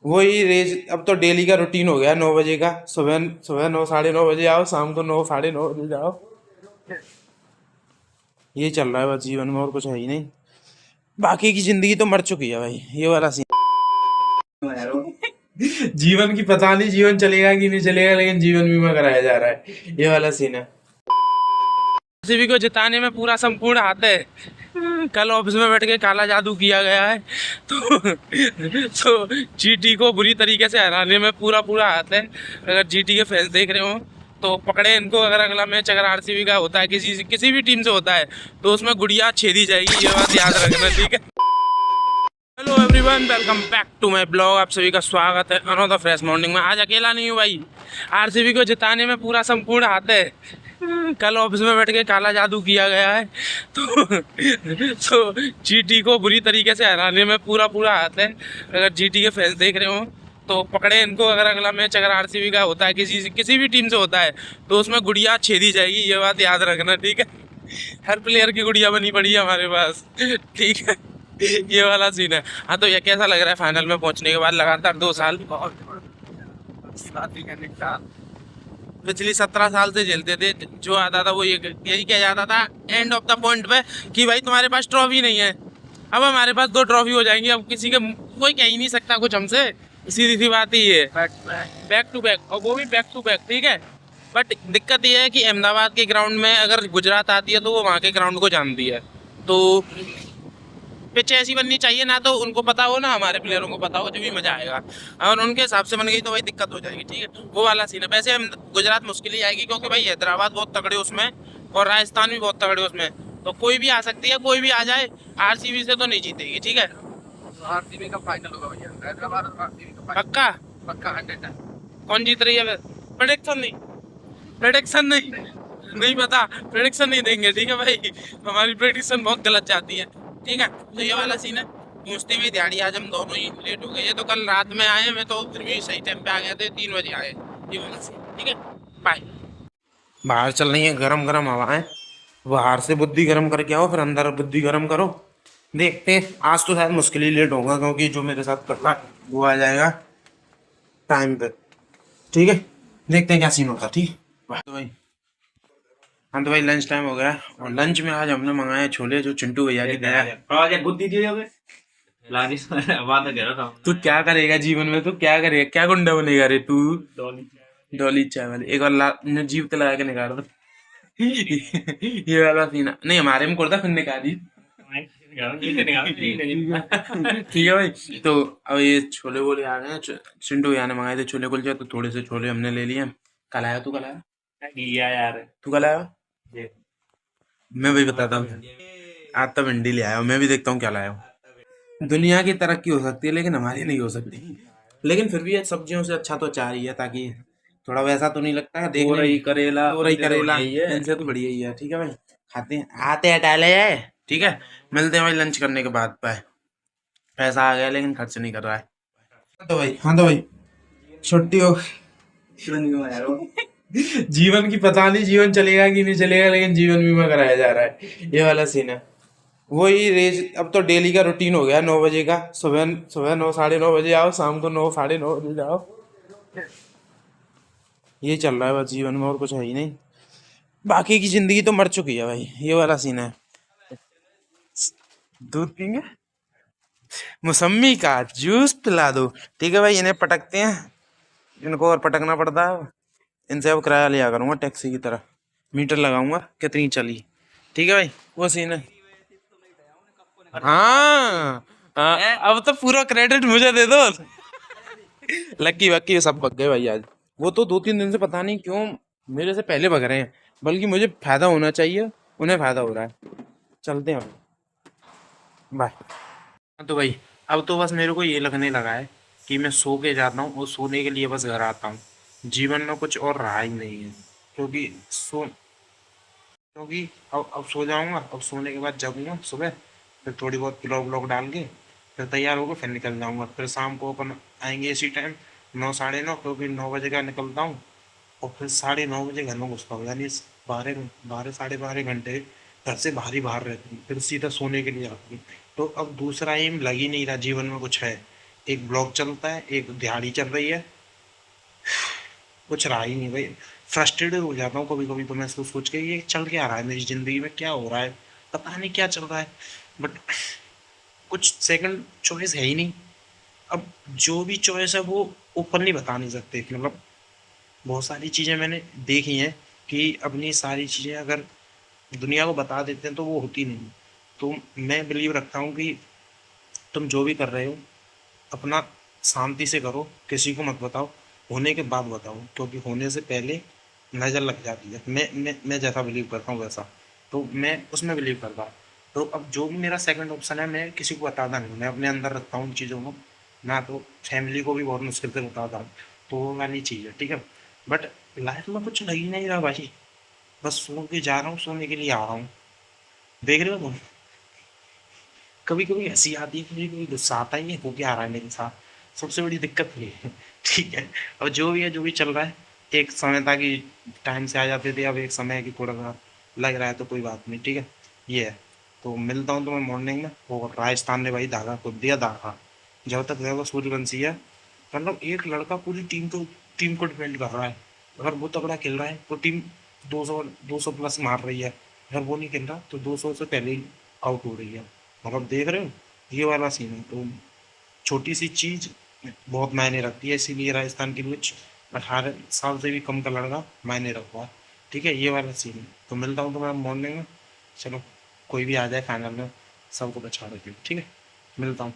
वही रेस अब तो डेली का रूटीन हो गया 9 बजे का। सुबह सुबह 9 साढ़े 9 बजे आओ, शाम को 9 साढ़े 9 बजे जाओ। ये चल रहा है बस जीवन में, और कुछ है ही नहीं। बाकी की जिंदगी तो मर चुकी है भाई, ये वाला सीन। जीवन की पता नहीं जीवन चलेगा कि नहीं चलेगा, लेकिन जीवन बीमा कराया जा रहा है, ये वाला सीन है। आरसीबी को जिताने में पूरा संपूर्ण हाथ है। कल ऑफिस में बैठ के काला जादू किया गया है, तो जीटी को बुरी तरीके से हराने में पूरा पूरा हाथ है। अगर जीटी के फैंस देख रहे हो तो पकड़े इनको। अगर अगला मैच अगर आरसीबी का होता है, किसी भी टीम से होता है, तो उसमें गुड़िया छेदी जाएगी, ये बात याद रखना, ठीक है। Hello everyone, welcome back to my blog. आप सभी का स्वागत है अनदर फ्रेश मॉर्निंग में। आज अकेला नहीं हूँ भाई, आरसीबी को जिताने में पूरा संपूर्ण हाथ है। कल ऑफिस में बैठ के काला जादू किया गया है, तो जीटी को बुरी तरीके से हराने में पूरा पूरा हाथ है। अगर जीटी के फैंस देख रहे हो तो पकड़े इनको। अगर अगला मैच अगर आरसीबी का होता है, किसी भी टीम से होता है, तो उसमें गुड़िया छेदी जाएगी, ये बात याद रखना, ठीक है। हर प्लेयर की गुड़िया बनी पड़ी है हमारे पास, ठीक है। ये वाला सीन है। हाँ, तो ये कैसा लग रहा है फाइनल में पहुंचने के बाद लगातार 2 साल? पिछली 17 साल से झेलते थे, जो आता था वो यही कह जाता था एंड ऑफ द पॉइंट पे कि भाई तुम्हारे पास ट्रॉफी नहीं है। अब हमारे पास 2 ट्रॉफी हो जाएंगी, अब किसी के कोई कह ही नहीं सकता कुछ हमसे। सीधी सी बात ही है, बैक टू बैक, और वो भी बैक टू बैक, ठीक है। बट दिक्कत ये है कि अहमदाबाद के ग्राउंड में अगर गुजरात आती है तो वो वहाँ के ग्राउंड को जानती है, तो पिच ऐसी बननी चाहिए ना, तो उनको पता हो ना, हमारे प्लेयरों को पता हो, जो भी मजा आएगा। और उनके हिसाब से बन गई तो भाई दिक्कत हो जाएगी, ठीक है। वो वाला सीन है। वैसे हम गुजरात मुश्किल ही आएगी, क्योंकि भाई हैदराबाद बहुत तगड़े उसमें, और राजस्थान भी बहुत तगड़े उसमें, तो कोई भी आ सकती है, कोई भी आ जाए। आरसीबी से तो नहीं जीतेगी, ठीक है। आरसीबी का फाइनल होगा भैया, हैदराबाद और आरसीबी का फाइनल पक्का? पक्का 100। कौन जीत रही है? प्रेडिक्शन नहीं, प्रेडिक्शन नहीं, नहीं पता, प्रेडिक्शन नहीं देंगे, ठीक है भाई। हमारी प्रेडिक्शन बहुत गलत जाती है, ठीक है। तो ये वाला सीन है। पहुँचते हुए दिहाड़ी आज हम दोनों ही लेट हो गए। ये तो कल रात में आए, मैं तो फिर भी सही टाइम पे आ गए थे, 3 बजे आए। ये वाला सीन, ठीक है। बाय। बाहर चल रही है गरम गरम हवाएं, बाहर से बुद्धि गरम करके आओ, फिर अंदर बुद्धि गरम करो। देखते हैं, आज तो शायद मुश्किल ही लेट होगा, क्योंकि जो मेरे साथ करना है वो आ जाएगा टाइम पे, ठीक है। देखते हैं क्या सीन होता है, ठीक है। तो भाई, हाँ तो भाई लंच टाइम हो गया, और लंच में आज हमने मंगाए छोले, जो चिंटू भैया की दया है। बुद्धि दी होगे लारिस बात कह रहा था। तू क्या करेगा जीवन में? तू क्या करेगा? क्या गुंडा बनेगा रे तू? डॉली डॉली चाय वाले एक बार जीव ते लगा के निकाल दो। ये वाला सीन नहीं, हमारे में करता, फिर निकाल दी। ठीक है भाई। तो अब ये छोले वोले आ गए हैं, चिंटू भैया ने मंगाए थे छोले कुलचे, तो थोड़े से छोले हमने ले लिए। कल आया तू? कल आया यार तू? कल आया? मैं वही बताता हूँ। आज तो भिंडी ले आया हूँ, मैं भी देखता हूँ क्या लाया हूँ। दुनिया की तरक्की हो सकती है, लेकिन हमारी नहीं हो सकती। लेकिन फिर भी ये सब्जियों से अच्छा तो चाह रही है, ताकि थोड़ा वैसा तो नहीं लगता है देखने तोरई में। करेला तो रही करेला यही है। इनसे तो बढ़िया ही है, ठीक है भाई। खाते हैं, आते हैं, टाले है, ठीक है। मिलते हैं भाई लंच करने के बाद। बाय। पैसा आ गया, लेकिन खर्च नहीं कर रहा है। तो भाई, हाँ तो भाई, छुट्टी हो जीवन की पता नहीं जीवन चलेगा कि नहीं चलेगा, लेकिन जीवन बीमा कराया जा रहा है, ये वाला सीन है। वही रेस अब तो डेली का रूटीन हो गया 9 बजे का। सुबह सुबह 9 साढ़े 9 बजे आओ, शाम को 9 साढ़े 9 बजे जाओ। ये चल रहा है बस जीवन में, और कुछ है ही नहीं। बाकी की जिंदगी तो मर चुकी है भाई, ये वाला सीन है। दूध पियेंगे? मौसम्मी का जूस पिला दो, ठीक है भाई। इन्हें पटकते हैं, इनको और पटकना पड़ता है। इनसे अब किराया लिया करूंगा टैक्सी की तरह, मीटर लगाऊंगा कितनी चली, ठीक है भाई। वो सीन है। हाँ, हाँ, अब तो पूरा क्रेडिट मुझे दे दो। लक्की वक्की सब भग गए भाई आज। वो तो 2-3 दिन से पता नहीं क्यों मेरे से पहले भग रहे हैं, बल्कि मुझे फायदा होना चाहिए, उन्हें फायदा हो रहा है। चलते हैं, बाय। तो भाई, अब तो बस मेरे को ये लगने लगा है कि मैं सो के जाता हूँ, और सोने के लिए बस घर आता हूँ। जीवन में कुछ और रहा ही नहीं है, क्योंकि अब सो जाऊंगा, अब सोने के बाद जगूंगा सुबह, फिर थोड़ी बहुत ब्लॉग व्लॉग डाल के फिर तैयार होकर फिर निकल जाऊंगा। फिर शाम को अपन आएंगे इसी टाइम, 9 साढ़े 9, क्योंकि 9 बजे का निकलता हूँ, और फिर 9:30 बजे घर में घुसता हूँ। यानी 12 12 साढ़े 12 घंटे घर से बाहर ही बाहर रहती हूँ, फिर सीधा सोने के लिए आती हूँ। तो अब दूसरा एम लग ही नहीं रहा जीवन में कुछ है, एक ब्लॉग चलता है, एक दिहाड़ी चल रही है, कुछ रहा ही नहीं भाई। फ्रस्ट्रेटेड हो जाता हूँ कभी कभी तो मैं सोच सोच के ये चल क्या रहा है मेरी ज़िंदगी में, क्या हो रहा है, पता नहीं क्या चल रहा है। बट कुछ सेकंड चॉइस है ही नहीं। अब जो भी चॉइस है वो ओपनली बता नहीं सकते, मतलब बहुत सारी चीज़ें मैंने देखी हैं कि अपनी सारी चीज़ें अगर दुनिया को बता देते हैं तो वो होती नहीं। तो मैं बिलीव रखता हूँ कि तुम जो भी कर रहे हो अपना शांति से करो, किसी को मत बताओ, होने के बाद बताओ, क्योंकि होने से पहले नज़र लग जाती है। मैं जैसा बिलीव करता हूँ वैसा, तो मैं उसमें बिलीव करता हूँ। तो अब जो भी मेरा सेकंड ऑप्शन है मैं किसी को बताता नहीं, मैं अपने अंदर रखता हूँ उन चीज़ों को। ना तो फैमिली को भी बहुत मुश्किल से बताता हूँ, तो वो वाली चीज़ है, ठीक है। बट लाइफ में कुछ लग ही नहीं रहा भाई, बस सो के जा रहा हूँ, सोने के लिए आ रहा हूँ। देख रहे हो तुम, कभी कभी हंसी आती है, कभी कभी गुस्सा आता है, ये हो क्या रहा है मेरे साथ, सबसे बड़ी दिक्कत ये है। ठीक है। और जो भी है जो भी चल रहा है, एक समय था कि टाइम से आ जाते थे, अब एक समय है कि थोड़ा सा लग रहा है, तो कोई बात नहीं, ठीक है। ये है। तो मिलता हूँ तुम्हें मॉर्निंग में। और राजस्थान ने भाई धागा खुद दिया धागा, जब तक रहेगा सूर्यवंशी है। मतलब एक लड़का पूरी टीम को डिपेंड कर रहा है। अगर वो तगड़ा खेल रहा है तो टीम 200 प्लस मार रही है, अगर वो नहीं खेल रहा तो 200 से पहले ही आउट हो रही है। मतलब देख रहे हो, ये वाला सीन है। तो छोटी सी चीज बहुत मायने रखती है, इसीलिए राजस्थान की मैच 18 साल से भी कम का लड़का मायने रखता है। ठीक है, ये वाला सीन है। तो मिलता हूँ तुम्हें मॉर्निंग में। चलो, कोई भी आ जाए फाइनल में, सबको बचा देती हूँ, ठीक है। मिलता हूँ।